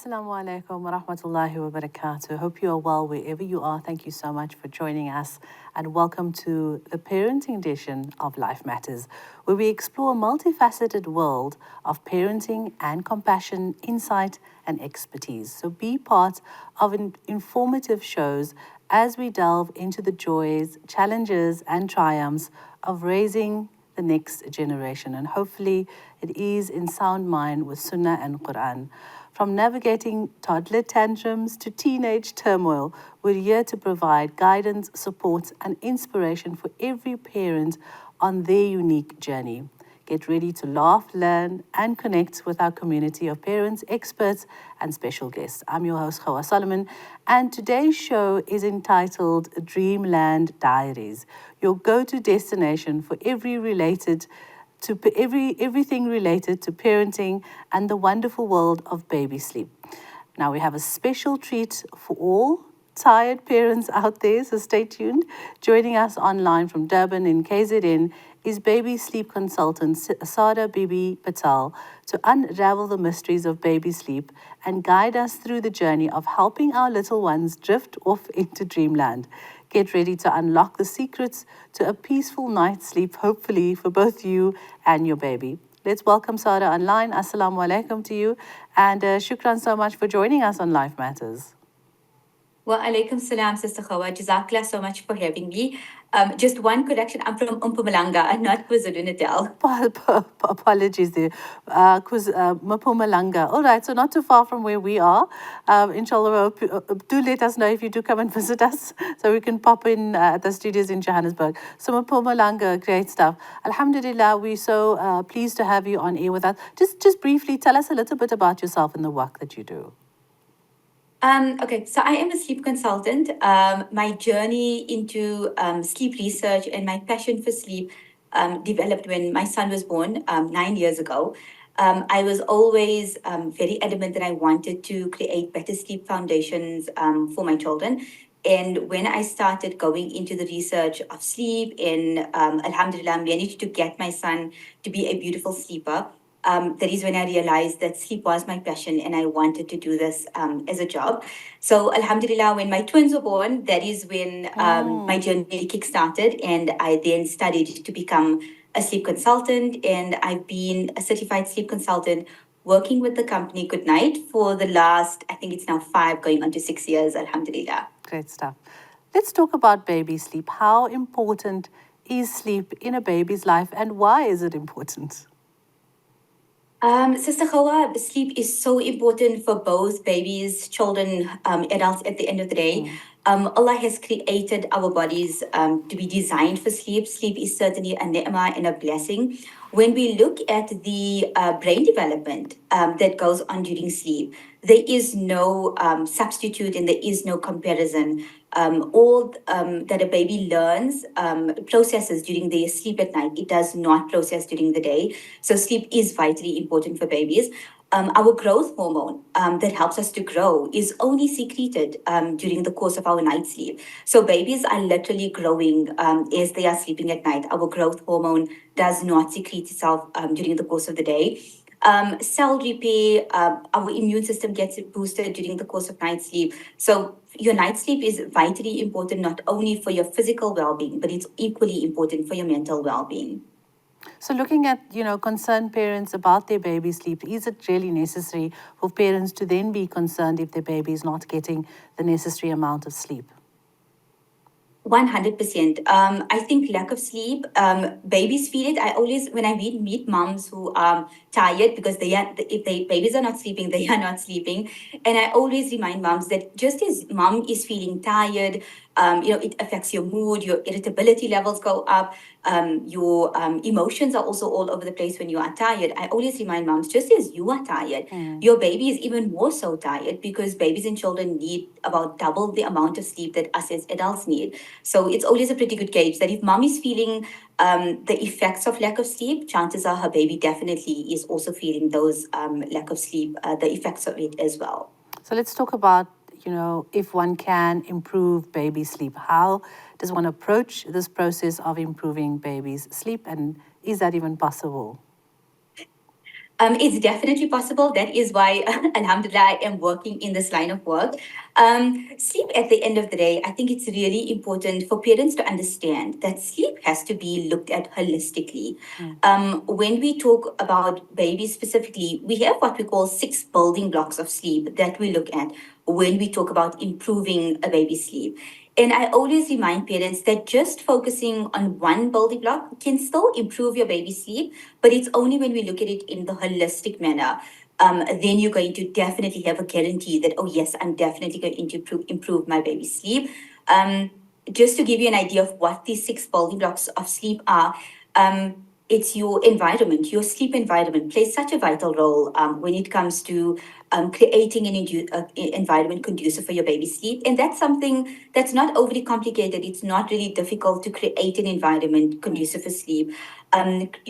Assalamu alaikum wa rahmatullahi wa barakatuh. Hope you are well wherever you are. Thank you so much for joining us and welcome to the parenting edition of Life Matters, where we explore a multifaceted world of parenting and compassion, insight and expertise. So be part of informative shows as we delve into the joys, challenges and triumphs of raising the next generation. And hopefully it is in sound mind with Sunnah and Quran. From navigating toddler tantrums to teenage turmoil, we're here to provide guidance, support, and inspiration for every parent on their unique journey. Get ready to laugh, learn, and connect with our community of parents, experts, and special guests. I'm your host, Gouwah Solomon, and today's show is entitled Dreamland Diaries, your go-to destination for everything related to parenting and the wonderful world of baby sleep. Now we have a special treat for all tired parents out there, so stay tuned. Joining us online from Durban in KZN is baby sleep consultant Bibi Patel to unravel the mysteries of baby sleep and guide us through the journey of helping our little ones drift off into dreamland. Get ready to unlock the secrets to a peaceful night's sleep, hopefully for both you and your baby. Let's welcome Sada online. Assalamu alaikum to you, and shukran so much for joining us on Life Matters. Wa alaikum salam, Sister Gouwah. Jazakallah so much for having me. Just one correction, I'm from Mpumalanga and not KwaZulu-Natal. Apologies there, because Mpumalanga. All right, so not too far from where we are. Inshallah, do let us know if you do come and visit us, so we can pop in at the studios in Johannesburg. So Mpumalanga, great stuff. Alhamdulillah, we're so pleased to have you on air with us. Just briefly, tell us a little bit about yourself and the work that you do. Okay, so I am a sleep consultant. My journey into sleep research and my passion for sleep developed when my son was born 9 years ago. I was always very adamant that I wanted to create better sleep foundations for my children. And when I started going into the research of sleep and Alhamdulillah, managed to get my son to be a beautiful sleeper, that is when I realized that sleep was my passion and I wanted to do this as a job. So Alhamdulillah, when my twins were born, that is when my journey kick-started, and I then studied to become a sleep consultant, and I've been a certified sleep consultant working with the company Goodnight for the last, I think it's now 5 going on to 6 years, Alhamdulillah. Great stuff. Let's talk about baby sleep. How important is sleep in a baby's life and why is it important? Sister Gouwah, sleep is so important for both babies, children, adults at the end of the day. Allah has created our bodies to be designed for sleep. Sleep is certainly a ni'mah and a blessing. When we look at the brain development that goes on during sleep, there is no substitute and there is no comparison. All that a baby learns, processes during their sleep at night, it does not process during the day. So sleep is vitally important for babies. Our growth hormone that helps us to grow is only secreted during the course of our night sleep. So babies are literally growing as they are sleeping at night. Our growth hormone does not secrete itself during the course of the day. Cell repair, our immune system gets boosted during the course of night sleep. So your night sleep is vitally important, not only for your physical well-being, but it's equally important for your mental well-being. So looking at, concerned parents about their baby sleep, is it really necessary for parents to then be concerned if their baby is not getting the necessary amount of sleep? 100%. I think lack of sleep, babies feel it. I always, when I meet moms who are tired because babies are not sleeping, they are not sleeping. And I always remind moms that just as mom is feeling tired, it affects your mood, your irritability levels go up, your emotions are also all over the place when you are tired. I always remind moms, just as you are tired, your baby is even more so tired because babies and children need about double the amount of sleep that us as adults need. So it's always a pretty good gauge that if mom is feeling the effects of lack of sleep, chances are her baby definitely is also feeling those lack of sleep, the effects of it as well. So let's talk about, if one can improve baby sleep. How does one approach this process of improving baby's sleep, and is that even possible? It's definitely possible. That is why, alhamdulillah, I am working in this line of work. Sleep at the end of the day, I think it's really important for parents to understand that sleep has to be looked at holistically. When we talk about babies specifically, we have what we call 6 building blocks of sleep that we look at when we talk about improving a baby's sleep. And I always remind parents that just focusing on one building block can still improve your baby's sleep, but it's only when we look at it in the holistic manner. Then you're going to definitely have a guarantee that, oh, yes, I'm definitely going to improve my baby's sleep. Um, just to give you an idea of what these 6 building blocks of sleep are, it's your environment, your sleep environment plays such a vital role when it comes to creating an environment conducive for your baby's sleep. And that's something that's not overly complicated. It's not really difficult to create an environment conducive for sleep.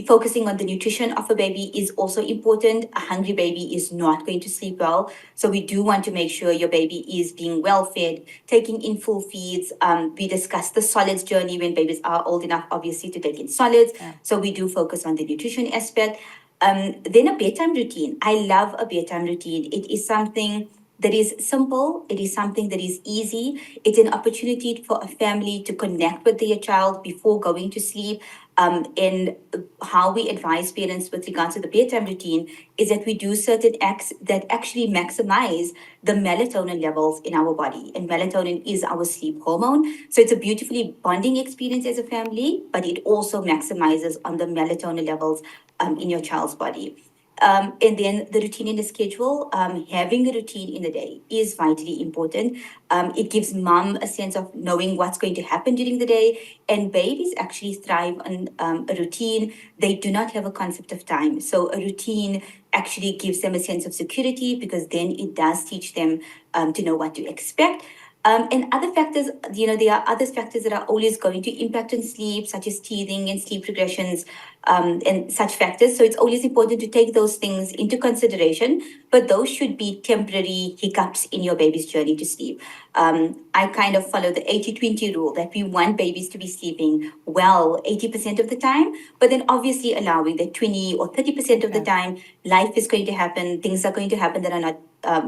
Focusing on the nutrition of a baby is also important. A hungry baby is not going to sleep well. So we do want to make sure your baby is being well fed, taking in full feeds. We discussed the solids journey when babies are old enough, obviously, to take in solids. Yeah. So we do focus on the nutrition aspect. Then a bedtime routine. I love a bedtime routine. It is something that is simple. It is something that is easy. It's an opportunity for a family to connect with their child before going to sleep. And how we advise parents with regards to the bedtime routine is that we do certain acts that actually maximize the melatonin levels in our body. And melatonin is our sleep hormone. So it's a beautifully bonding experience as a family, but it also maximizes on the melatonin levels in your child's body. And then the routine in the schedule, having a routine in the day is vitally important. It gives mom a sense of knowing what's going to happen during the day. And babies actually thrive on a routine. They do not have a concept of time. So a routine actually gives them a sense of security because then it does teach them to know what to expect. And other factors, there are other factors that are always going to impact on sleep, such as teething and sleep regressions, and such factors. So it's always important to take those things into consideration, but those should be temporary hiccups in your baby's journey to sleep. I kind of follow the 80-20 rule that we want babies to be sleeping well 80% of the time, but then obviously allowing that 20 or 30% of the time, life is going to happen, things are going to happen that are not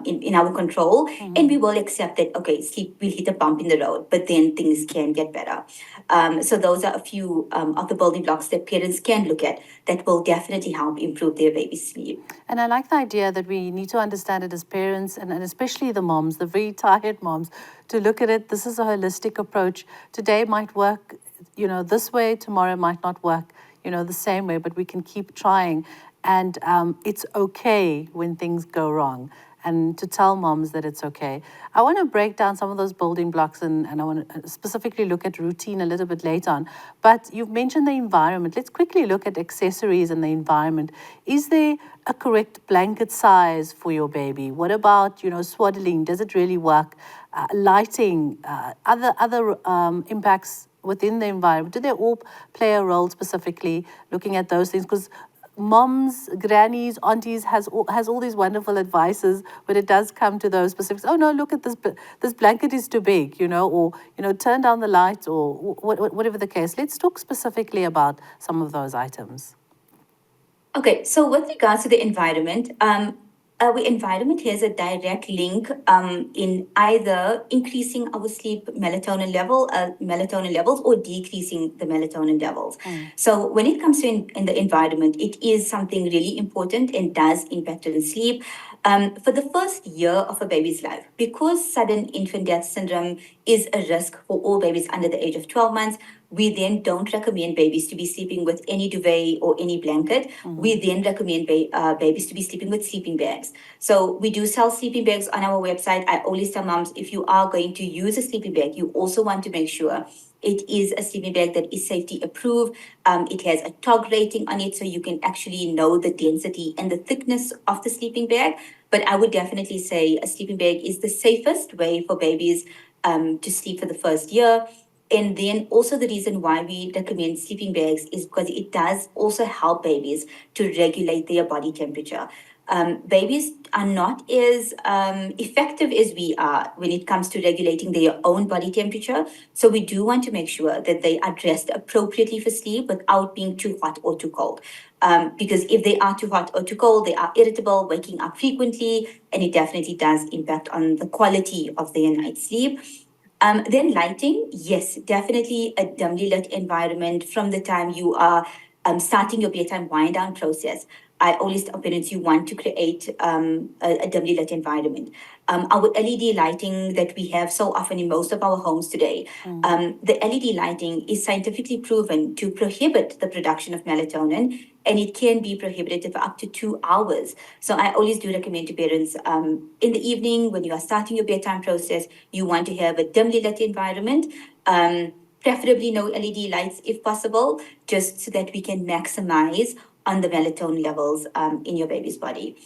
in our control, and we will accept that, okay, sleep will hit a bump in the road, but then things can get better. So those are a few of the building blocks that parents can look at that will definitely help improve their baby's sleep. And I like the idea that we need to understand it as parents and especially the moms, the very tired moms, to look at it. This is a holistic approach. Today might work, this way, tomorrow might not work, the same way, but we can keep trying. And it's okay when things go wrong, and to tell moms that it's okay. I want to break down some of those building blocks, and I want to specifically look at routine a little bit later on. But you've mentioned the environment. Let's quickly look at accessories and the environment. Is there a correct blanket size for your baby? What about, swaddling? Does it really work? Lighting, other impacts within the environment. Do they all play a role specifically looking at those things? Because moms, grannies, aunties has all these wonderful advices when it does come to those specifics. Oh no, look at this blanket is too big, or turn down the lights, or whatever the case. Let's talk specifically about some of those items. Okay, so with regards to the environment, our environment has a direct link in either increasing our sleep melatonin levels, or decreasing the melatonin levels. So when it comes to in the environment, it is something really important and does impact on sleep. For the first year of a baby's life, because sudden infant death syndrome is a risk for all babies under the age of 12 months, we then don't recommend babies to be sleeping with any duvet or any blanket. We then recommend babies to be sleeping with sleeping bags. So we do sell sleeping bags on our website. I always tell moms, if you are going to use a sleeping bag, you also want to make sure it is a sleeping bag that is safety approved. It has a TOG rating on it, so you can actually know the density and the thickness of the sleeping bag. But I would definitely say a sleeping bag is the safest way for babies to sleep for the first year. And then also the reason why we recommend sleeping bags is because it does also help babies to regulate their body temperature. Babies are not as effective as we are when it comes to regulating their own body temperature. So we do want to make sure that they are dressed appropriately for sleep without being too hot or too cold. Because if they are too hot or too cold, they are irritable, waking up frequently, and it definitely does impact on the quality of their night's sleep. Then lighting, yes, definitely a dimly lit environment from the time you are starting your bedtime wind down process. I always tell parents you want to create a dimly lit environment. Our LED lighting that we have so often in most of our homes today, the LED lighting is scientifically proven to prohibit the production of melatonin, and it can be prohibited for up to 2 hours. So I always do recommend to parents in the evening when you are starting your bedtime process, you want to have a dimly lit environment. Preferably no LED lights if possible, just so that we can maximize on the melatonin levels in your baby's body.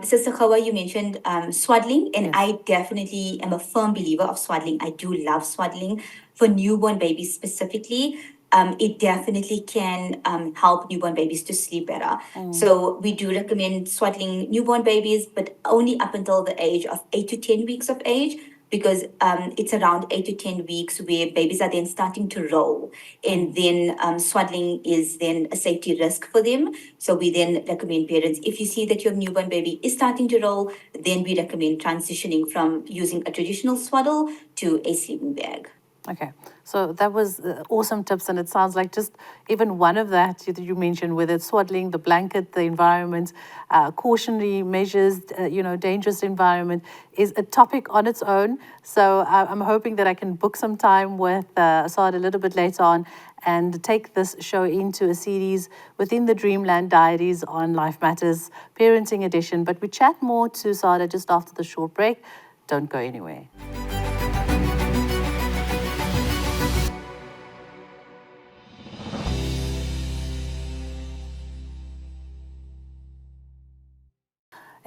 Sister Kawa, you mentioned swaddling, and Yes. I definitely am a firm believer of swaddling. I do love swaddling for newborn babies specifically. It definitely can help newborn babies to sleep better. So we do recommend swaddling newborn babies, but only up until the age of 8 to 10 weeks of age, because it's around 8 to 10 weeks where babies are then starting to roll, and then swaddling is then a safety risk for them. So we then recommend parents, if you see that your newborn baby is starting to roll, then we recommend transitioning from using a traditional swaddle to a sleeping bag. Okay, so that was awesome tips, and it sounds like just even one of that you mentioned, whether it's swaddling, the blanket, the environment, cautionary measures, dangerous environment, is a topic on its own. So I'm hoping that I can book some time with Asad a little bit later on and take this show into a series within the Dreamland Diaries on Life Matters Parenting Edition. But we chat more to Sada just after the short break. Don't go anywhere.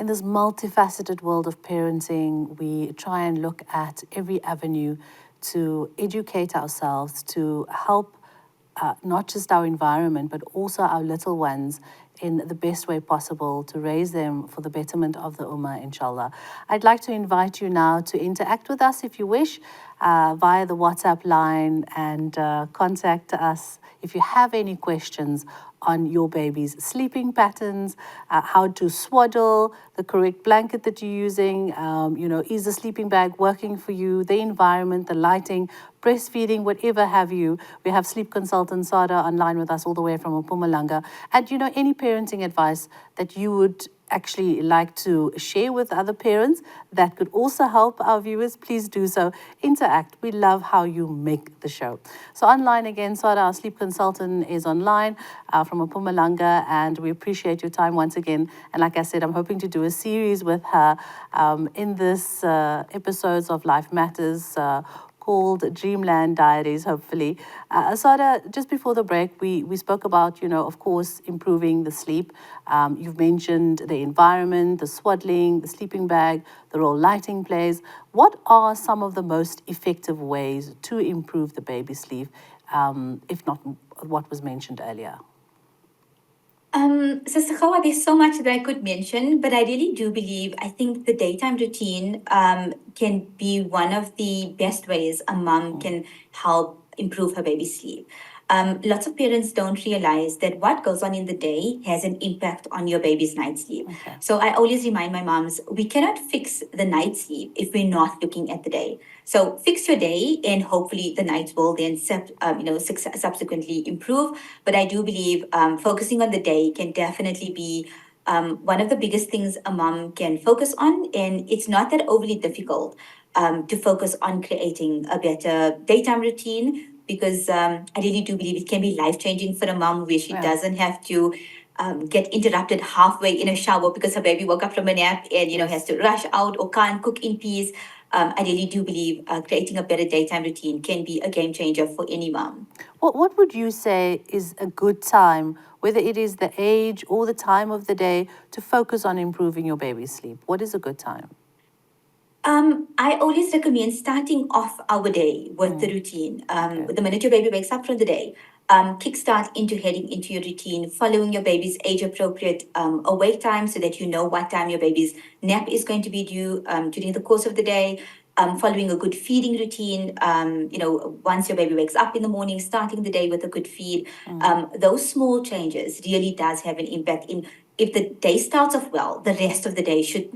In this multifaceted world of parenting, we try and look at every avenue to educate ourselves, to help not just our environment, but also our little ones in the best way possible to raise them for the betterment of the Ummah, inshallah. I'd like to invite you now to interact with us if you wish via the WhatsApp line and contact us if you have any questions on your baby's sleeping patterns, how to swaddle, the correct blanket that you're using, is the sleeping bag working for you, the environment, the lighting, breastfeeding, whatever have you. We have sleep consultant Sada online with us all the way from Mpumalanga. And, any parenting advice that you would actually like to share with other parents that could also help our viewers, please do so. Interact. We love how you make the show. So online again, Sada, our sleep consultant, is online from Mpumalanga, and we appreciate your time once again. And like I said, I'm hoping to do a series with her in this episodes of Life Matters called Dreamland Diaries, hopefully. Sada, just before the break, we spoke about, of course, improving the sleep. You've mentioned the environment, the swaddling, the sleeping bag, the role lighting plays. What are some of the most effective ways to improve the baby's sleep, if not what was mentioned earlier? Sister Khawa, there's so much that I could mention, but I really do believe, I think the daytime routine can be one of the best ways a mom can help improve her baby's sleep. Lots of parents don't realize that what goes on in the day has an impact on your baby's night sleep. Okay. So I always remind my moms, we cannot fix the night sleep if we're not looking at the day. So fix your day, and hopefully the nights will then subsequently improve. But I do believe focusing on the day can definitely be one of the biggest things a mom can focus on, and it's not that overly difficult to focus on creating a better daytime routine, because I really do believe it can be life changing for a mom where she doesn't have to get interrupted halfway in a shower because her baby woke up from a nap and has to rush out or can't cook in peace. I really do believe creating a better daytime routine can be a game changer for any mom. What would you say is a good time, whether it is the age or the time of the day, to focus on improving your baby's sleep? What is a good time? I always recommend starting off our day with the routine. The minute your baby wakes up from the day, kickstart into heading into your routine, following your baby's age appropriate awake time so that you know what time your baby's nap is going to be due during the course of the day. following a good feeding routine, once your baby wakes up in the morning, starting the day with a good feed. Those small changes really does have an impact in, if the day starts off well, the rest of the day should,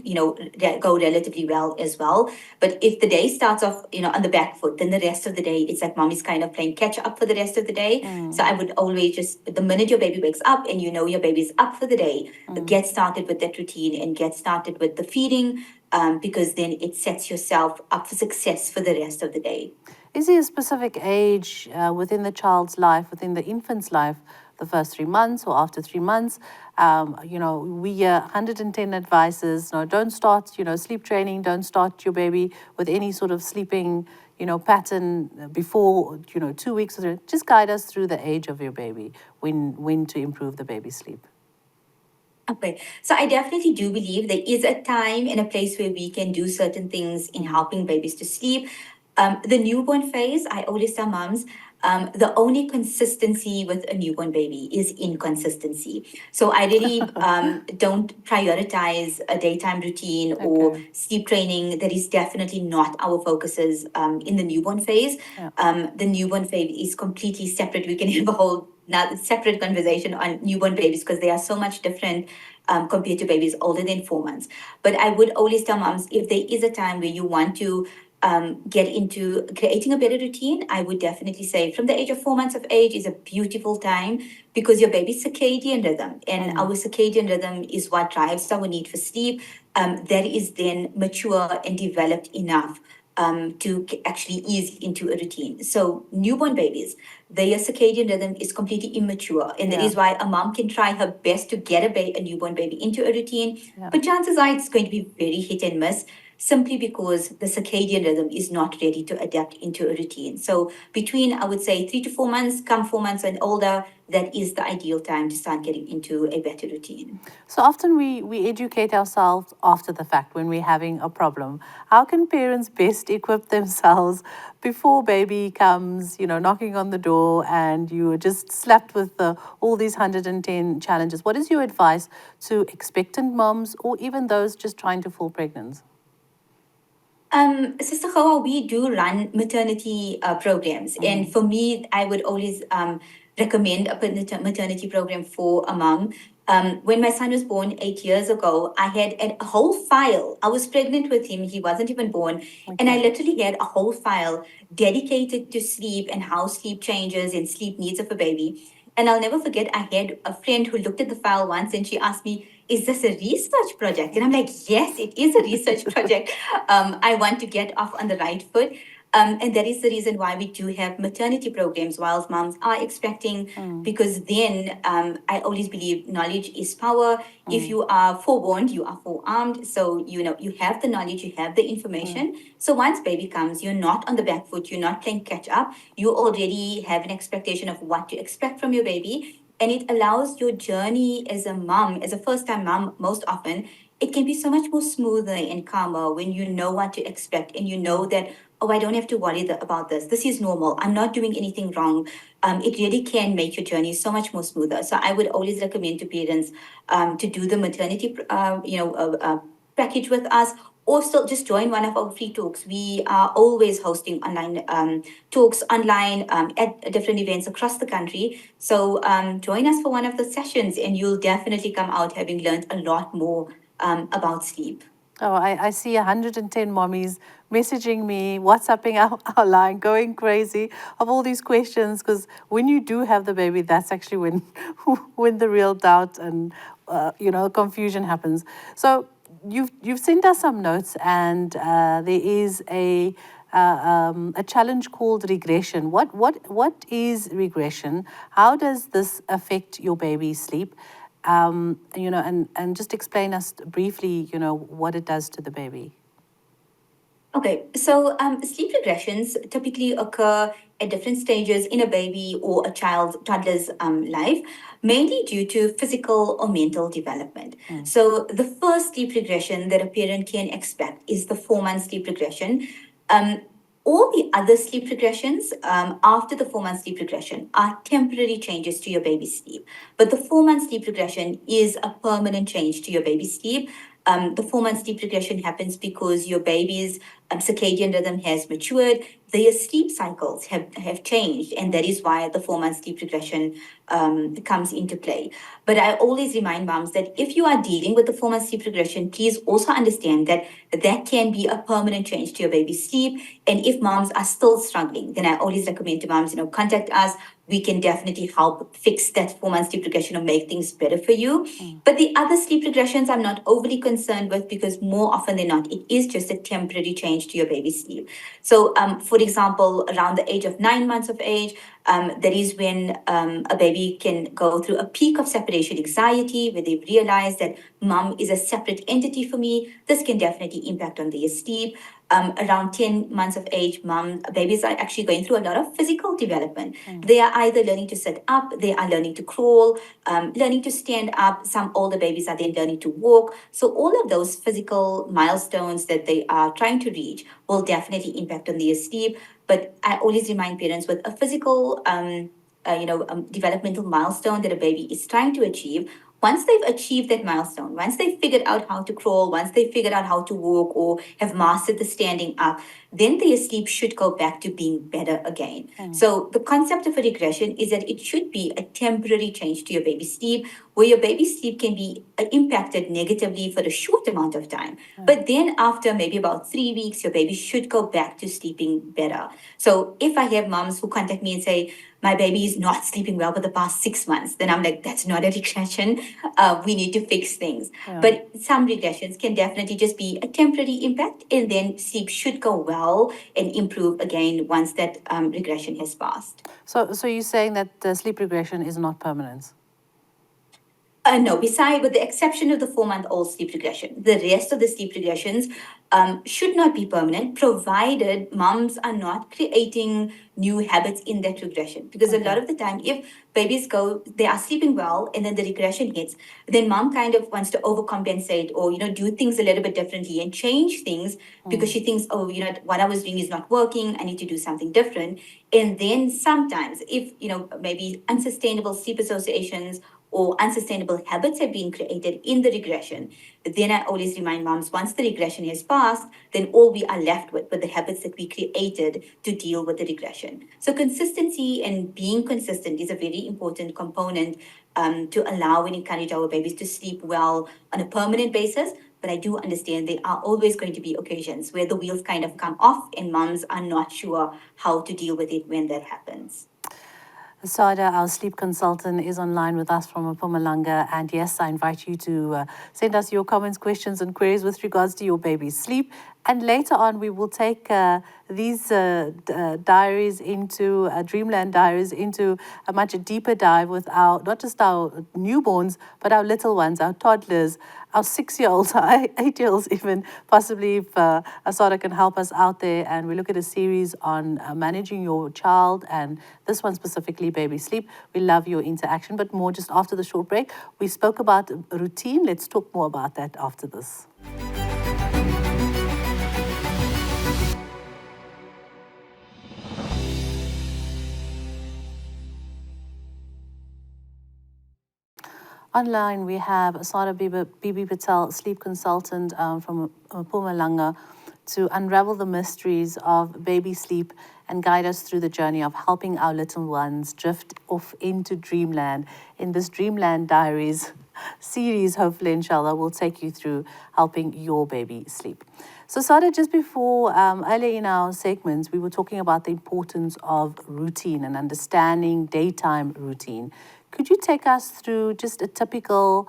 go relatively well as well. But if the day starts off, on the back foot, then the rest of the day, it's like mommy's kind of playing catch up for the rest of the day. So I would always just, the minute your baby wakes up and you know your baby's up for the day, get started with that routine and get started with the feeding, because then it sets yourself up for success for the rest of the day. Is there a specific age within the child's life, within the infant's life, the first 3 months or after 3 months? We hear 110 advices. No, don't start, sleep training. Don't start your baby with any sort of sleeping, pattern before, 2 weeks. Just guide us through the age of your baby, when to improve the baby's sleep. Okay, so I definitely do believe there is a time and a place where we can do certain things in helping babies to sleep. The newborn phase, I always tell moms, the only consistency with a newborn baby is inconsistency. So I really don't prioritize a daytime routine or Okay. sleep training. That is definitely not our focuses in the newborn phase. Yeah. The newborn phase is completely separate. We can have a whole now separate conversation on newborn babies because they are so much different compared to babies older than 4 months. But I would always tell moms, if there is a time where you want to get into creating a better routine, I would definitely say from the age of 4 months of age is a beautiful time because your baby's circadian rhythm and our circadian rhythm is what drives our need for sleep. That is then mature and developed enough to actually ease into a routine. So newborn babies, their circadian rhythm is completely immature, and that Yeah. is why a mom can try her best to get a newborn baby into a routine, Yeah. but chances are it's going to be very hit and miss simply because the circadian rhythm is not ready to adapt into a routine. So between, I would say, 3 to 4 months, come 4 months and older, that is the ideal time to start getting into a better routine. So often we educate ourselves after the fact when we're having a problem. How can parents best equip themselves before baby comes, knocking on the door and you are just slapped with all these 110 challenges? What is your advice to expectant moms or even those just trying to fall pregnant? Sister Gouwah, we do run maternity programs. And for me, I would always recommend a maternity program for a mom. When my son was born 8 years ago, I had a whole file. I was pregnant with him, he wasn't even born. And I literally had a whole file dedicated to sleep and how sleep changes and sleep needs of a baby. And I'll never forget, I had a friend who looked at the file once and she asked me, is this a research project? And I'm like, yes, it is a research project. I want to get off on the right foot. And that is the reason why we do have maternity programs whilst moms are expecting, because then I always believe knowledge is power. If you are forewarned, you are forearmed. So, you have the knowledge, you have the information. So once baby comes, you're not on the back foot, you're not playing catch up. You already have an expectation of what to expect from your baby. And it allows your journey as a mom, as a first time mom, most often, it can be so much more smoother and calmer when you know what to expect and you know that, oh, I don't have to worry about this. This is normal. I'm not doing anything wrong. It really can make your journey so much more smoother. So I would always recommend to parents to do the maternity, package with us, or still just join one of our free talks. We are always hosting online talks online at different events across the country. So join us for one of the sessions, and you'll definitely come out having learned a lot more about sleep. Oh, I see 110 mommies messaging me, WhatsApping our line, going crazy of all these questions. Because when you do have the baby, that's actually when, when the real doubt and confusion happens. So you've sent us some notes, and there is a challenge called regression. What is regression? How does this affect your baby's sleep? And just explain us briefly, what it does to the baby. Okay, so sleep regressions typically occur at different stages in a baby or a toddler's life, mainly due to physical or mental development. So the first sleep regression that a parent can expect is the 4 month sleep regression. All the other sleep regressions after the 4 month sleep regression are temporary changes to your baby's sleep. But the 4 month sleep regression is a permanent change to your baby's sleep. The 4 month sleep regression happens because your baby's circadian rhythm has matured, their sleep cycles have changed, and that is why the 4 month sleep regression comes into play. But I always remind moms that if you are dealing with the 4 month sleep regression, please also understand that that can be a permanent change to your baby's sleep. And if moms are still struggling, then I always recommend to moms, contact us. We can definitely help fix that 4 month sleep regression or make things better for you. But the other sleep regressions I'm not overly concerned with, because more often than not, it is just a temporary change to your baby's sleep. So, for example, around the age of 9 months of age, that is when a baby can go through a peak of separation anxiety, where they realize that mom is a separate entity for me. This can definitely impact on their sleep. Around 10 months of age, babies are actually going through a lot of physical development. They are either learning to sit up, they are learning to crawl, learning to stand up. Some older babies are then learning to walk. So all of those physical milestones that they are trying to reach will definitely impact on their sleep. But I always remind parents, with a physical developmental milestone that a baby is trying to achieve, once they've achieved that milestone, once they've figured out how to crawl, once they've figured out how to walk or have mastered the standing up, then their sleep should go back to being better again. So the concept of a regression is that it should be a temporary change to your baby's sleep, where your baby's sleep can be impacted negatively for a short amount of time. But then after maybe about 3 weeks, your baby should go back to sleeping better. So if I have moms who contact me and say, my baby is not sleeping well for the past 6 months, then I'm like, that's not a regression. We need to fix things. But some regressions can definitely just be a temporary impact, and then sleep should go well and improve again once that regression has passed. So you're saying that the sleep regression is not permanent? No, beside, with the exception of the 4 month old sleep regression, the rest of the sleep regressions should not be permanent, provided moms are not creating new habits in that regression. Because a lot of the time, if babies they are sleeping well, and then the regression hits, then mom kind of wants to overcompensate, or do things a little bit differently and change things, because she thinks, oh, what I was doing is not working, I need to do something different. And then sometimes, if maybe unsustainable sleep associations or unsustainable habits have been created in the regression, then I always remind moms, once the regression has passed, then all we are left with the habits that we created to deal with the regression. So consistency and being consistent is a very important component to allow and encourage our babies to sleep well on a permanent basis. But I do understand there are always going to be occasions where the wheels kind of come off and moms are not sure how to deal with it when that happens. Sada, our sleep consultant, is online with us from Mpumalanga. And yes, I invite you to send us your comments, questions, and queries with regards to your baby's sleep. And later on, we will take these diaries into Dreamland diaries into a much deeper dive with not just our newborns, but our little ones, our toddlers, our 6-year-olds, our 8-year-olds even, possibly if Asada can help us out there. And we look at a series on managing your child, and this one specifically, baby sleep. We love your interaction, but more just after the short break. We spoke about routine. Let's talk more about that after this. Online, we have Asada Bibi Patel, sleep consultant from Mpumalanga, to unravel the mysteries of baby sleep and guide us through the journey of helping our little ones drift off into dreamland. In this Dreamland Diaries series, hopefully, inshallah, we'll take you through helping your baby sleep. So, Sada, just before, earlier in our segments, we were talking about the importance of routine and understanding daytime routine. Could you take us through just a typical,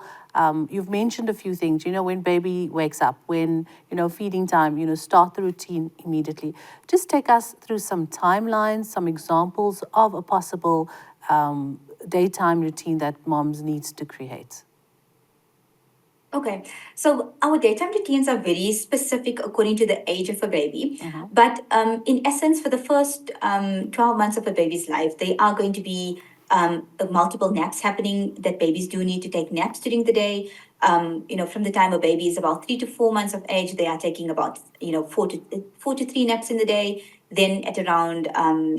you've mentioned a few things, when baby wakes up, when, feeding time, start the routine immediately. Just take us through some timelines, some examples of a possible daytime routine that moms needs to create. Okay, so our daytime routines are very specific according to the age of a baby. But in essence, for the first 12 months of a baby's life, they are going to be multiple naps happening, that babies do need to take naps during the day. From the time a baby is about 3 to 4 months of age, they are taking about, 4 to 3 naps in the day. Then at around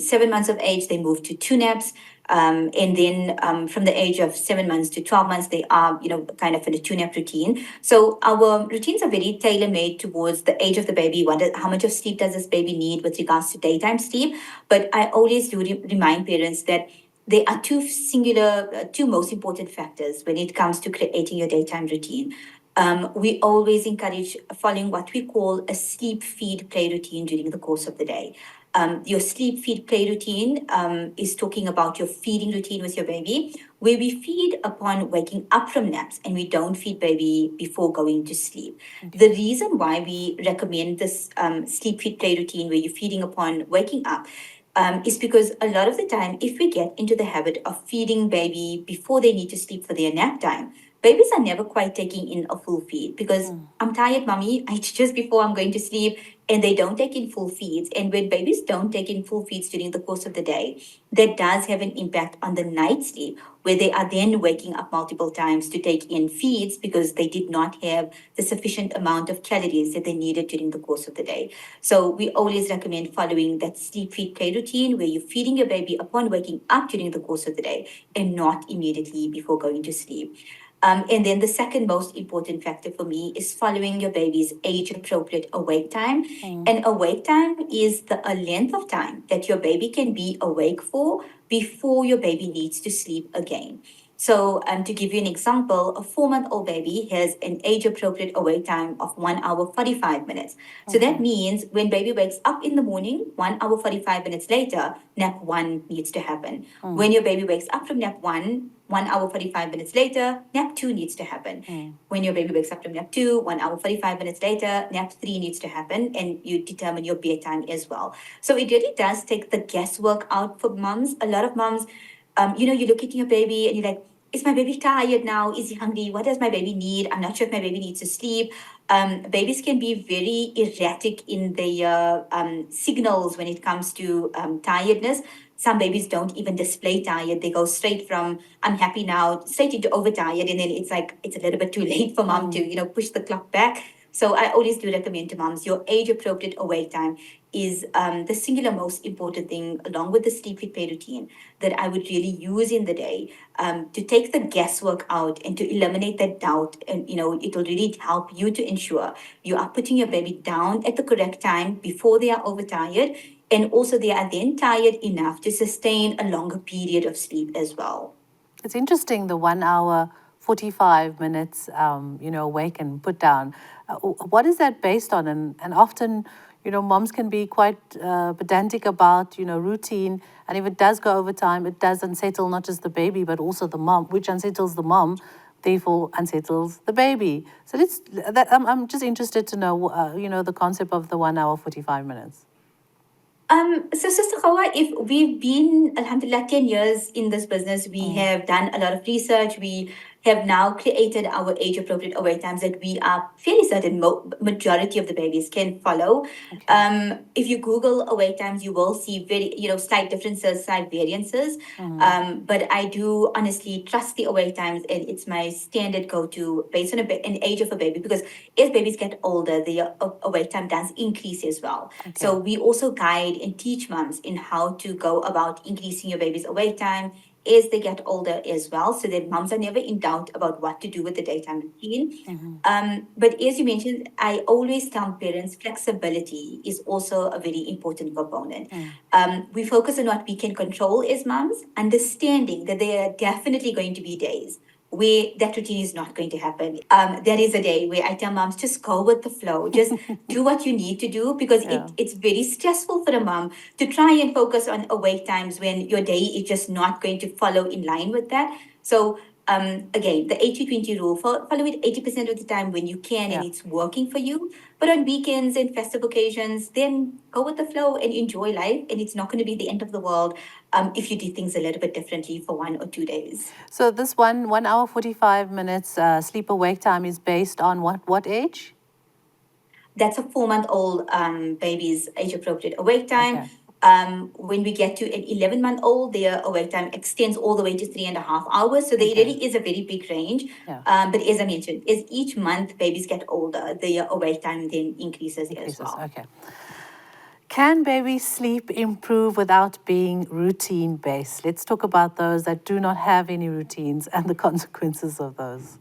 7 months of age, they move to 2 naps. And then from the age of 7 months to 12 months, they are, kind of in a tune-up routine. So our routines are very tailor-made towards the age of the baby. How much of sleep does this baby need with regards to daytime sleep? But I always do remind parents that there are two most important factors when it comes to creating your daytime routine. We always encourage following what we call a sleep, feed, play routine during the course of the day. Your sleep, feed, play routine is talking about your feeding routine with your baby, where we feed upon waking up from naps and we don't feed baby before going to sleep. Okay. The reason why we recommend this sleep, feed, play routine, where you're feeding upon waking up, is because a lot of the time, if we get into the habit of feeding baby before they need to sleep for their nap time, babies are never quite taking in a full feed because I'm tired, mommy. I just before I'm going to sleep, and they don't take in full feeds. And when babies don't take in full feeds during the course of the day, that does have an impact on the night sleep, where they are then waking up multiple times to take in feeds because they did not have the sufficient amount of calories that they needed during the course of the day. So we always recommend following that sleep, feed, play routine where you're feeding your baby upon waking up during the course of the day and not immediately before going to sleep. And then the second most important factor for me is following your baby's age appropriate awake time. And awake time is the a length of time that your baby can be awake for before your baby needs to sleep again. So, to give you an example, a 4-month-old baby has an age appropriate awake time of 1 hour 45 minutes. So that means when baby wakes up in the morning, 1 hour 45 minutes later, nap one needs to happen. When your baby wakes up from nap one, 1 hour 45 minutes later, nap two needs to happen. When your baby wakes up from nap two, 1 hour 45 minutes later, nap three needs to happen, and you determine your bedtime as well. So it really does take the guesswork out for mums. A lot of mums, you look at your baby and you're like, is my baby tired now? Is he hungry? What does my baby need? I'm not sure if my baby needs to sleep. Babies can be very erratic in their signals when it comes to tiredness. Some babies don't even display tired. They go straight from I'm happy now straight into overtired, and then it's like it's a little bit too late for mom to push the clock back. So I always do recommend to moms your age appropriate awake time is the singular most important thing, along with the sleep fit pay routine, that I would really use in the day to take the guesswork out and to eliminate that doubt. And, it will really help you to ensure you are putting your baby down at the correct time before they are overtired. And also, they are then tired enough to sustain a longer period of sleep as well. It's interesting, the 1 hour, 45 minutes, awake and put down. What is that based on? And often, moms can be quite pedantic about, routine. And if it does go over time, it does unsettle not just the baby, but also the mom, which unsettles the mom, therefore unsettles the baby. So I'm just interested to know, the concept of the 1 hour, 45 minutes. So Sister Gouwah, if we've been, alhamdulillah, 10 years in this business, we have done a lot of research. We have now created our age appropriate awake times that we are fairly certain majority of the babies can follow. Okay. If you Google awake times, you will see very, slight differences, slight variances. But I do honestly trust the awake times, and it's my standard go-to based on an age of a baby, because as babies get older, the awake time does increase as well. Okay. So we also guide and teach moms in how to go about increasing your baby's awake time as they get older as well, so that moms are never in doubt about what to do with the daytime routine. But as you mentioned, I always tell parents flexibility is also a very important component. We focus on what we can control as moms, understanding that there are definitely going to be days where that routine is not going to happen. There is a day where I tell moms, just go with the flow, just do what you need to do, because it's very stressful for a mom to try and focus on awake times when your day is just not going to follow in line with that. So again, the 80-20 rule, follow it 80% of the time when you can and it's working for you. But on weekends and festive occasions, then go with the flow and enjoy life. And it's not going to be the end of the world if you did things a little bit differently for 1 or 2 days. So this 1 hour 45 minutes sleep awake time is based on what age? That's a 4-month-old baby's age appropriate awake time. Okay. When we get to an 11-month-old, their awake time extends all the way to 3.5 hours. So there really is a very big range. Yeah. But as I mentioned, as each month babies get older, their awake time then increases as well. Okay. Can baby sleep improve without being routine based? Let's talk about those that do not have any routines and the consequences of those.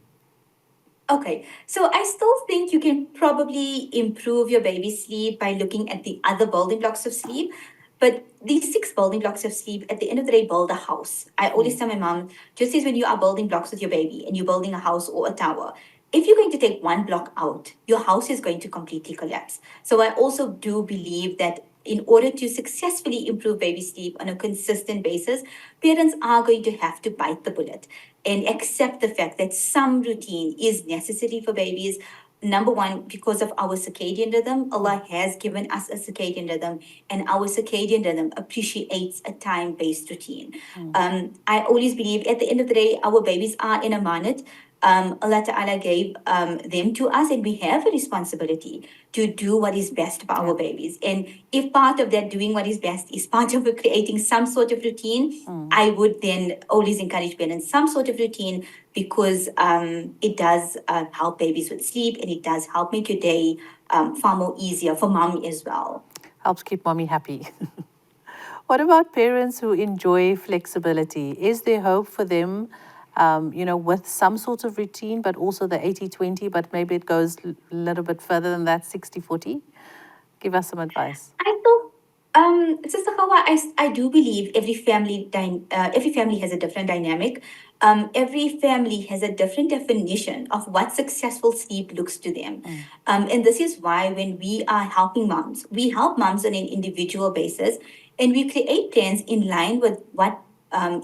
Okay, so I still think you can probably improve your baby's sleep by looking at the other building blocks of sleep. But these six building blocks of sleep, at the end of the day, build a house. I always tell my mom, just as when you are building blocks with your baby and you're building a house or a tower, if you're going to take one block out, your house is going to completely collapse. So I also do believe that in order to successfully improve baby sleep on a consistent basis, parents are going to have to bite the bullet and accept the fact that some routine is necessary for babies. Number one, because of our circadian rhythm, Allah has given us a circadian rhythm, and our circadian rhythm appreciates a time based routine. I always believe at the end of the day, our babies are in a manat. Allah Ta'ala gave them to us, and we have a responsibility to do what is best for our babies. And if part of that doing what is best is part of creating some sort of routine, I would then always encourage parents some sort of routine because it does help babies with sleep, and it does help make your day far more easier for mom as well. Helps keep mommy happy. What about parents who enjoy flexibility? Is there hope for them, with some sort of routine, but also the 80-20, but maybe it goes a little bit further than that 60-40? Give us some advice. I thought, Sister Hawa, I do believe every family has a different dynamic. Every family has a different definition of what successful sleep looks to them. And this is why when we are helping moms, we help moms on an individual basis, and we create plans in line with what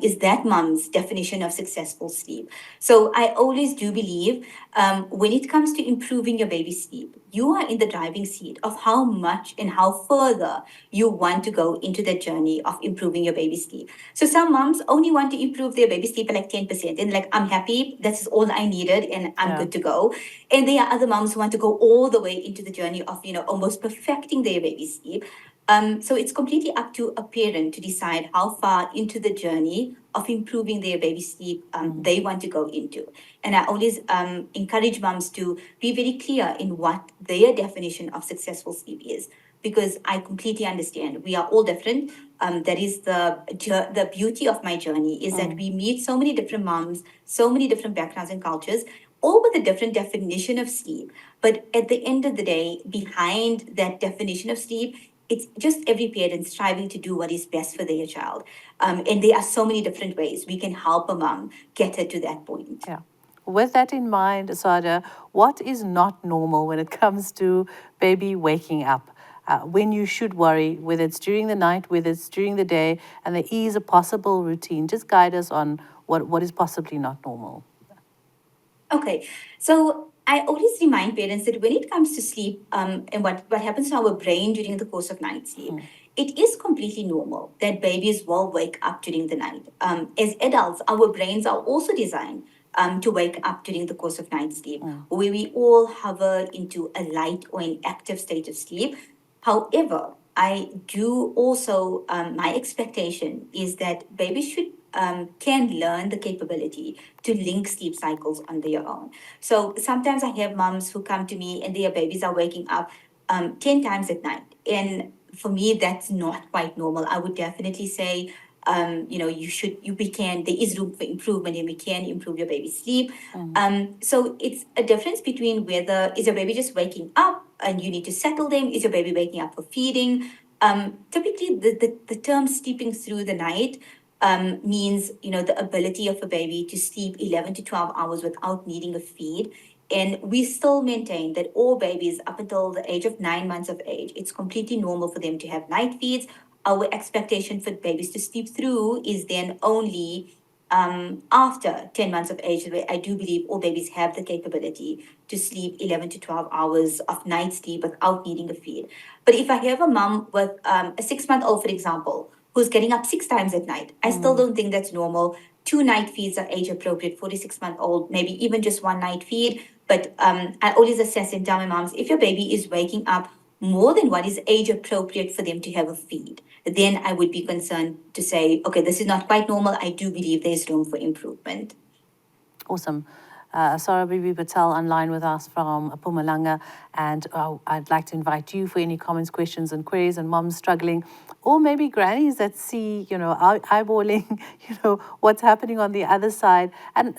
is that mom's definition of successful sleep. So I always do believe when it comes to improving your baby's sleep, you are in the driving seat of how much and how further you want to go into the journey of improving your baby's sleep. So some moms only want to improve their baby's sleep by like 10%, and like, I'm happy, that's all I needed, and I'm good to go. And there are other moms who want to go all the way into the journey of, almost perfecting their baby's sleep. So it's completely up to a parent to decide how far into the journey of improving their baby sleep they want to go into. And I always encourage moms to be very clear in what their definition of successful sleep is, because I completely understand we are all different. That is the beauty of my journey, is that we meet so many different moms, so many different backgrounds and cultures, all with a different definition of sleep. But at the end of the day, behind that definition of sleep, it's just every parent striving to do what is best for their child. And there are so many different ways we can help a mom get her to that point. Yeah. With that in mind, Sada, what is not normal when it comes to baby waking up? When you should worry, whether it's during the night, whether it's during the day, and there is a possible routine. Just guide us on what is possibly not normal. Okay, so I always remind parents that when it comes to sleep and what happens to our brain during the course of night sleep, it is completely normal that babies will wake up during the night. As adults, our brains are also designed to wake up during the course of night sleep, where we all hover into a light or an active state of sleep. However, I do also, my expectation is that babies should can learn the capability to link sleep cycles on their own. So sometimes I have moms who come to me and their babies are waking up 10 times at night. And for me, that's not quite normal. I would definitely say, there is room for improvement, and we can improve your baby's sleep. So it's a difference between whether is your baby just waking up and you need to settle them, is your baby waking up for feeding. Typically, the term sleeping through the night means, the ability of a baby to sleep 11 to 12 hours without needing a feed. And we still maintain that all babies up until the age of 9 months of age, it's completely normal for them to have night feeds. Our expectation for babies to sleep through is then only after 10 months of age, where I do believe all babies have the capability to sleep 11 to 12 hours of night sleep without needing a feed. But if I have a mom with a 6-month-old, for example, who's getting up 6 times at night, I still don't think that's normal. 2 night feeds are age appropriate for the 6-month-old, maybe even just 1 night feed. But I always assess and tell my moms, if your baby is waking up more than what is age appropriate for them to have a feed, then I would be concerned to say, okay, this is not quite normal. I do believe there's room for improvement. Awesome. Sarah Bibi Patel online with us from Mpumalanga, and I'd like to invite you for any comments, questions, and queries, and moms struggling, or maybe grannies that see, eyeballing, what's happening on the other side. And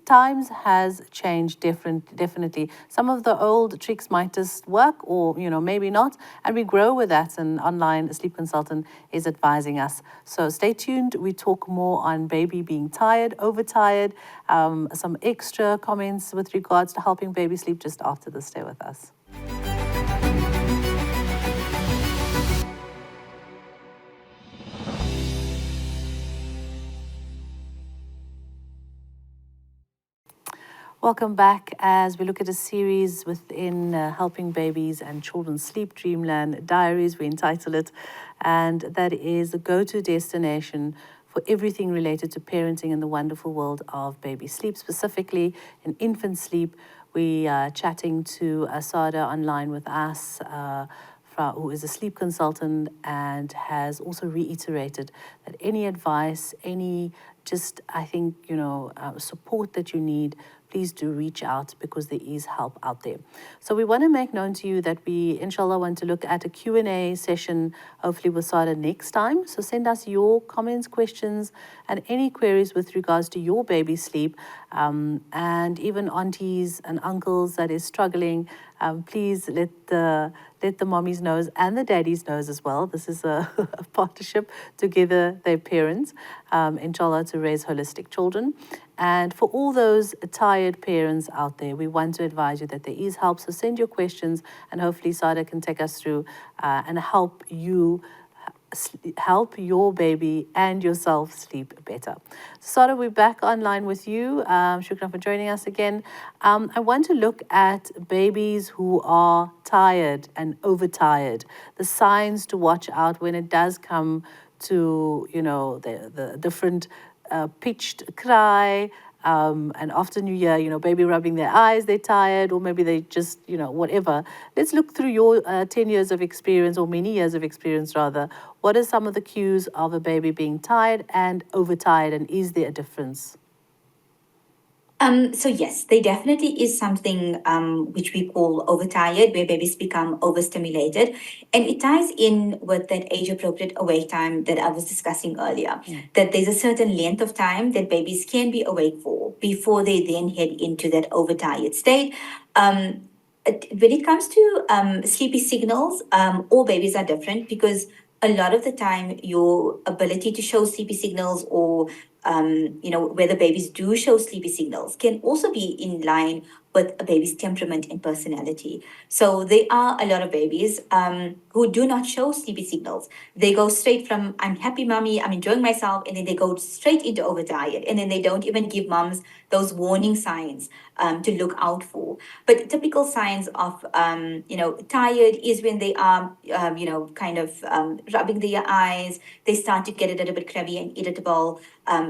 times has changed definitely. Some of the old tricks might just work, or, maybe not, and we grow with that. And online sleep consultant is advising us. So stay tuned. We talk more on baby being tired, overtired, some extra comments with regards to helping baby sleep just after this. Stay with us. Welcome back as we look at a series within helping babies and children sleep, Dreamland, Diaries, we entitle it, and that is a go-to destination for everything related to parenting in the wonderful world of baby sleep, specifically in infant sleep. We are chatting to Asada online with us, who is a sleep consultant and has also reiterated that any advice, support that you need, please do reach out because there is help out there. So we want to make known to you that we, inshallah, want to look at a Q&A session, hopefully with Sada next time. So send us your comments, questions, and any queries with regards to your baby sleep, and even aunties and uncles that is struggling. Please let the mommies knows and the daddies knows as well. This is a partnership together, their parents, inshallah, to raise holistic children. And for all those tired parents out there, we want to advise you that there is help. So send your questions, and hopefully Sada can take us through and help your baby and yourself sleep better. Sada, we're back online with you. Shukran for joining us again. I want to look at babies who are tired and overtired, the signs to watch out when it does come to, the different pitched cry, and often you hear, baby rubbing their eyes, they're tired, or maybe they just, whatever. Let's look through your 10 years of experience, or many years of experience rather. What are some of the cues of a baby being tired and overtired, and is there a difference? So yes, there definitely is something which we call overtired, where babies become overstimulated, and it ties in with that age-appropriate awake time that I was discussing earlier. That there's a certain length of time that babies can be awake for before they then head into that overtired state. When it comes to sleepy signals, all babies are different because a lot of the time your ability to show sleepy signals, or whether babies do show sleepy signals, can also be in line with a baby's temperament and personality. So there are a lot of babies who do not show sleepy signals. They go straight from "I'm happy, mommy, I'm enjoying myself," and then they go straight into overtired, and then they don't even give moms those warning signs to look out for. But typical signs of tired is when they are rubbing their eyes. They start to get a little bit crabby and irritable.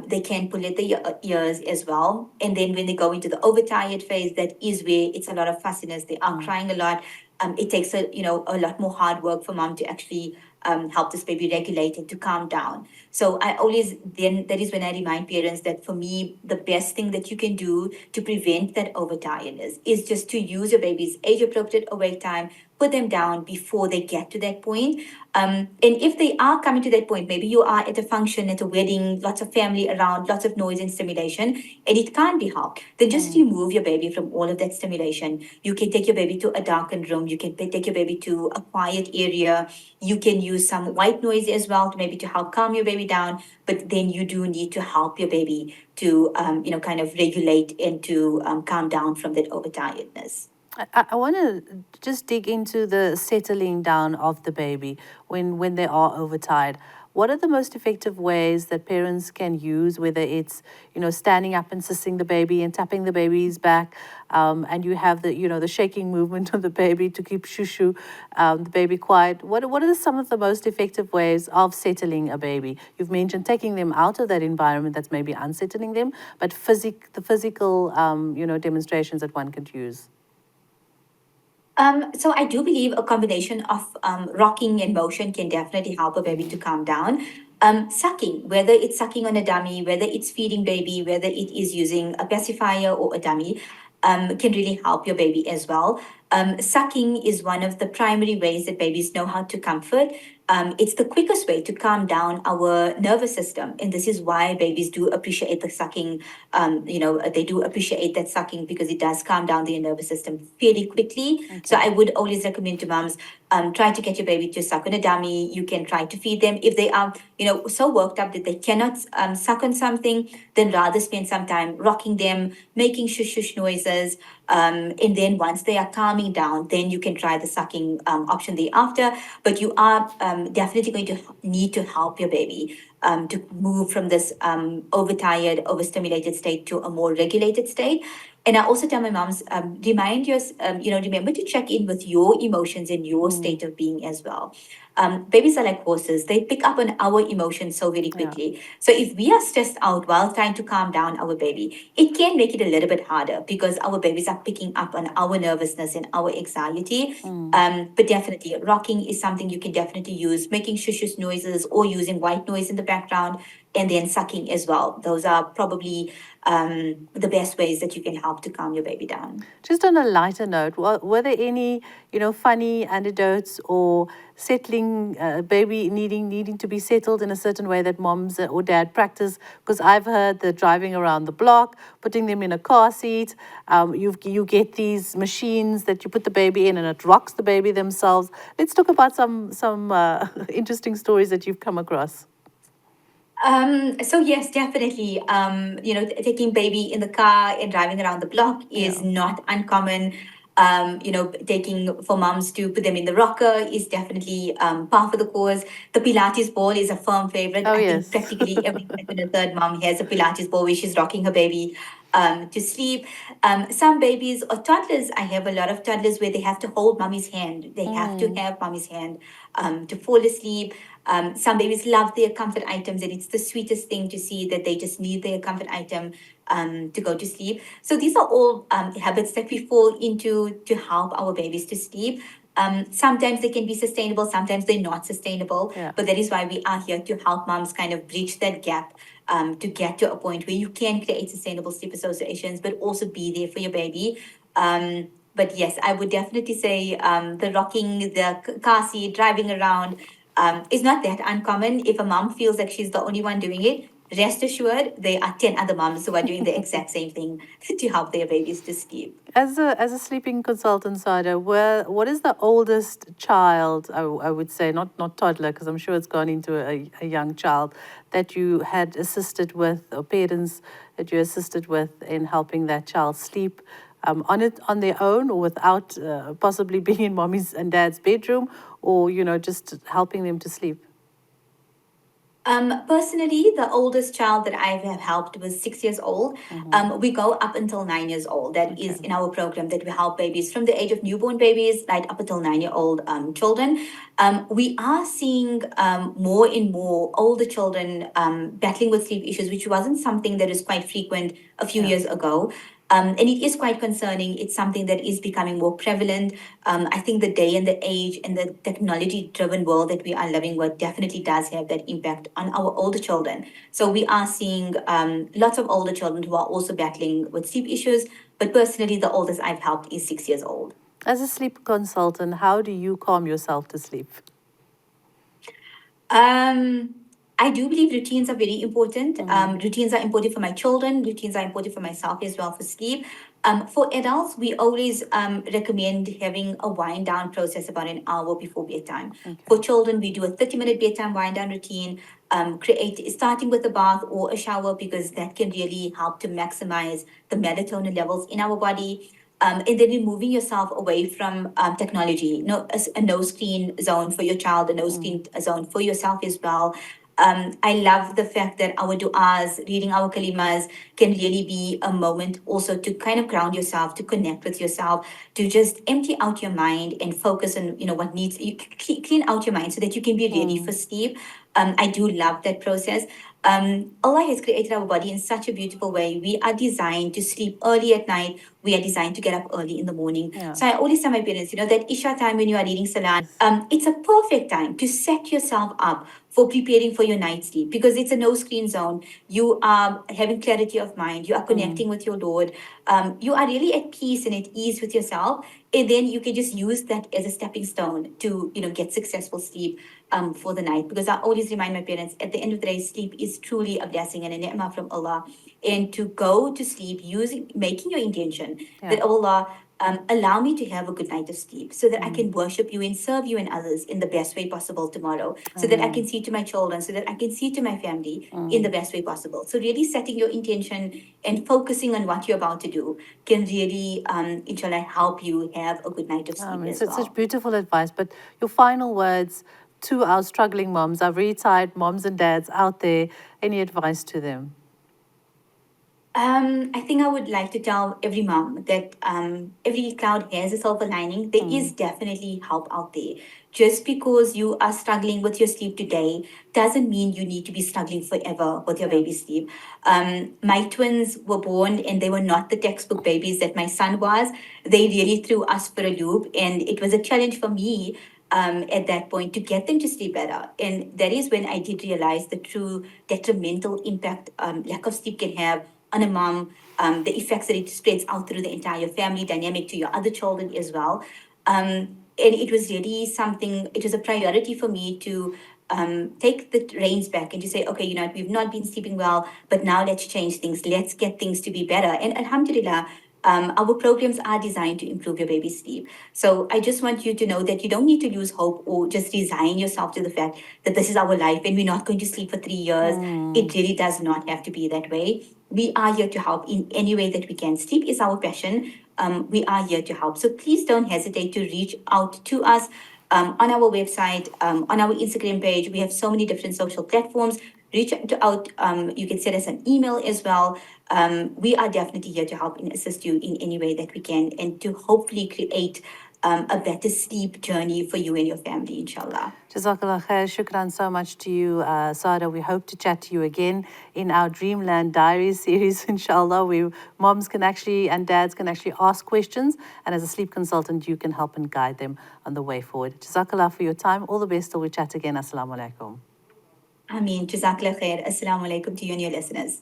They can pull at their ears as well. And then when they go into the overtired phase, that is where it's a lot of fussiness. They are crying a lot. It takes a lot more hard work for mom to actually help this baby regulate and to calm down. So that is when I remind parents that for me, the best thing that you can do to prevent that overtiredness is just to use your baby's age appropriate awake time, put them down before they get to that point. And if they are coming to that point, maybe you are at a function, at a wedding, lots of family around, lots of noise and stimulation, and it can't be helped, then just remove your baby from all of that stimulation. You can take your baby to a darkened room. You can take your baby to a quiet area. You can use some white noise as well to maybe to help calm your baby down. But then you do need to help your baby to, kind of regulate and to calm down from that overtiredness. I want to just dig into the settling down of the baby when they are overtired. What are the most effective ways that parents can use, whether it's, standing up and assisting the baby and tapping the baby's back, and you have the shaking movement of the baby to keep shoo the baby quiet. What are some of the most effective ways of settling a baby? You've mentioned taking them out of that environment that's maybe unsettling them, but the physical, demonstrations that one could use. So I do believe a combination of rocking and motion can definitely help a baby to calm down. Sucking, whether it's sucking on a dummy, whether it's feeding baby, whether it is using a pacifier or a dummy, can really help your baby as well. Sucking is one of the primary ways that babies know how to comfort. It's the quickest way to calm down our nervous system, and this is why babies do appreciate the sucking. They do appreciate that sucking because it does calm down their nervous system fairly quickly. So Okay. I would always recommend to moms, try to get your baby to suck on a dummy. You can try to feed them if they are, so worked up that they cannot suck on something. Then rather spend some time rocking them, making shush shush noises, and then once they are calming down, then you can try the sucking option thereafter. But you are definitely going to need to help your baby to move from this overtired, overstimulated state to a more regulated state. And I also tell my moms, remember to check in with your emotions and your state of being as well. Babies are like horses. They pick up on our emotions so very Yeah. quickly. So if we are stressed out while trying to calm down our baby, it can make it a little bit harder because our babies are picking up on our nervousness and our anxiety. But definitely, rocking is something you can definitely use, making shush shush noises or using white noise in the background, and then sucking as well. Those are probably the best ways that you can help to calm your baby down. Just on a lighter note, were there any, funny anecdotes or settling baby needing to be settled in a certain way that moms or dad practice? Because I've heard the driving around the block, putting them in a car seat. You get these machines that you put the baby in and it rocks the baby themselves. Let's talk about some interesting stories that you've come across. So yes, definitely. Taking baby in the car and driving around the block is Yeah. not uncommon. Taking for moms to put them in the rocker is definitely par for the course. The Pilates ball is a firm favorite. Oh I think yes. practically every second or third mom has a Pilates ball where she's rocking her baby to sleep. Some babies or toddlers, I have a lot of toddlers where they have to hold mommy's hand. They have to have mommy's hand to fall asleep. Some babies love their comfort items, and it's the sweetest thing to see that they just need their comfort item to go to sleep. So these are all habits that we fall into to help our babies to sleep. Sometimes they can be sustainable, sometimes they're not sustainable, Yeah. but that is why we are here to help moms kind of bridge that gap to get to a point where you can create sustainable sleep associations, but also be there for your baby. But yes, I would definitely say the rocking, the car seat, driving around is not that uncommon. If a mom feels like she's the only one doing it, rest assured there are 10 other moms who are doing the exact same thing to help their babies to sleep. As a sleeping consultant, Sada, what is the oldest child? I would say not toddler because I'm sure it's gone into a young child that you had assisted with, or parents that you assisted with in helping that child sleep. On their own or without possibly being in mommy's and dad's bedroom, or just helping them to sleep. Personally, the oldest child that I have helped was 6 years old. We go up until 9 years old. That Okay. is in our program that we help babies from the age of newborn babies right up until 9 year old children. We are seeing more and more older children battling with sleep issues, which wasn't something that is quite frequent a few Yeah. years ago. And it is quite concerning. It's something that is becoming more prevalent. I think the day and the age and the technology driven world that we are living with definitely does have that impact on our older children. So we are seeing lots of older children who are also battling with sleep issues. But personally, the oldest I've helped is 6 years old. As a sleep consultant, how do you calm yourself to sleep? Um, I do believe routines are very important. Routines are important for my children. Routines are important for myself as well for sleep. For adults, we always recommend having a wind down process about an hour before bedtime. For Okay. children, we do a 30-minute bedtime wind down routine. Create starting with a bath or a shower because that can really help to maximize the melatonin levels in our body. And then removing yourself away from technology. No, a no screen zone for your child, a no screen zone for yourself as well. I love the fact that our du'as, reading our kalimas, can really be a moment also to kind of ground yourself, to connect with yourself, to just empty out your mind and focus on what needs you clean out your mind so that you can be ready for sleep. I do love that process. Allah has created our body in such a beautiful way. We are designed to sleep early at night. We are designed to get up early in the morning. Yeah. So I always tell my parents, that Isha time when you are reading Salah, it's a perfect time to set yourself up for preparing for your night sleep because it's a no screen zone. You are having clarity of mind. You are connecting with your Lord. You are really at peace and at ease with yourself. And then you can just use that as a stepping stone to, get successful sleep for the night. Because I always remind my parents, at the end of the day, sleep is truly a blessing and a ni'mah from Allah. And to go to sleep making your intention that Allah allow me to have a good night of sleep so that I can worship you and serve you and others in the best way possible tomorrow, so that I can see to my children, so that I can see to my family in the best way possible. So really setting your intention and focusing on what you're about to do can really, inshallah, help you have a good night of sleep as It's well. such beautiful advice. But your final words to our struggling moms, our very tired moms and dads out there, any advice to them? I think I would like to tell every mom that every cloud has a silver lining. There is definitely help out there. Just because you are struggling with your sleep today doesn't mean you need to be struggling forever with your baby's sleep. My twins were born and they were not the textbook babies that my son was. They really threw us for a loop, and it was a challenge for me at that point to get them to sleep better. And that is when I did realize the true detrimental impact lack of sleep can have on a mom, the effects that it spreads out through the entire family dynamic to your other children as well. And it was really something, it was a priority for me to take the reins back and to say, okay, we've not been sleeping well, but now let's change things. Let's get things to be better. And alhamdulillah, our programs are designed to improve your baby's sleep. So I just want you to know that you don't need to lose hope or just resign yourself to the fact that this is our life and we're not going to sleep for 3 years. It really does not have to be that way. We are here to help in any way that we can. Sleep is our passion. We are here to help. So please don't hesitate to reach out to us on our website, on our Instagram page. We have so many different social platforms. Reach out. You can send us an email as well. We are definitely here to help and assist you in any way that we can and to hopefully create a better sleep journey for you and your family, inshallah. Jazakallah khair. Shukran so much to you, Sada. We hope to chat to you again in our Dreamland Diaries series, inshallah. Moms can actually and dads can actually ask questions, and as a sleep consultant, you can help and guide them on the way forward. Jazakallah for your time. All the best till we chat again. Assalamu alaikum. Ameen. Jazakallah khair. Assalamu alaikum to you and your listeners.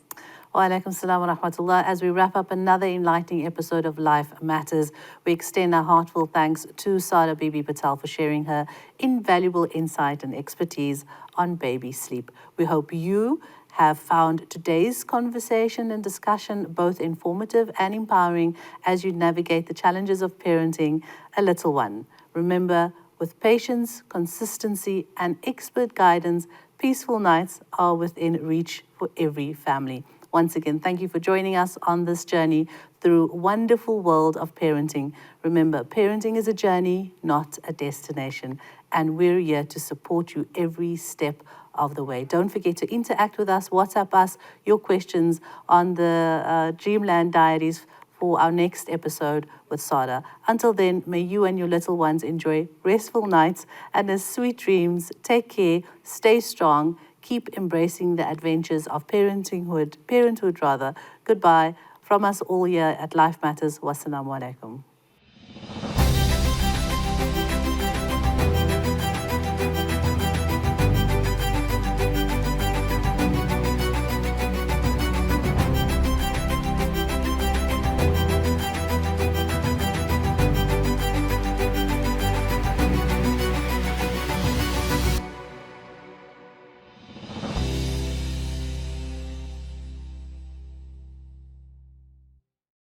Wa alaikum salam wa rahmatullah. As we wrap up another enlightening episode of Life Matters, we extend our heartfelt thanks to Sada Bibi Patel for sharing her invaluable insight and expertise on baby sleep. We hope you have found today's conversation and discussion both informative and empowering as you navigate the challenges of parenting a little one. Remember, with patience, consistency, and expert guidance, peaceful nights are within reach for every family. Once again, thank you for joining us on this journey through wonderful world of parenting. Remember, parenting is a journey, not a destination, and we're here to support you every step of the way. Don't forget to interact with us, WhatsApp us your questions on the Dreamland Diaries for our next episode with Sada. Until then, may you and your little ones enjoy restful nights and sweet dreams. Take care, stay strong, keep embracing the adventures of parenthood rather. Goodbye from us all here at Life Matters. Wassalamu alaikum.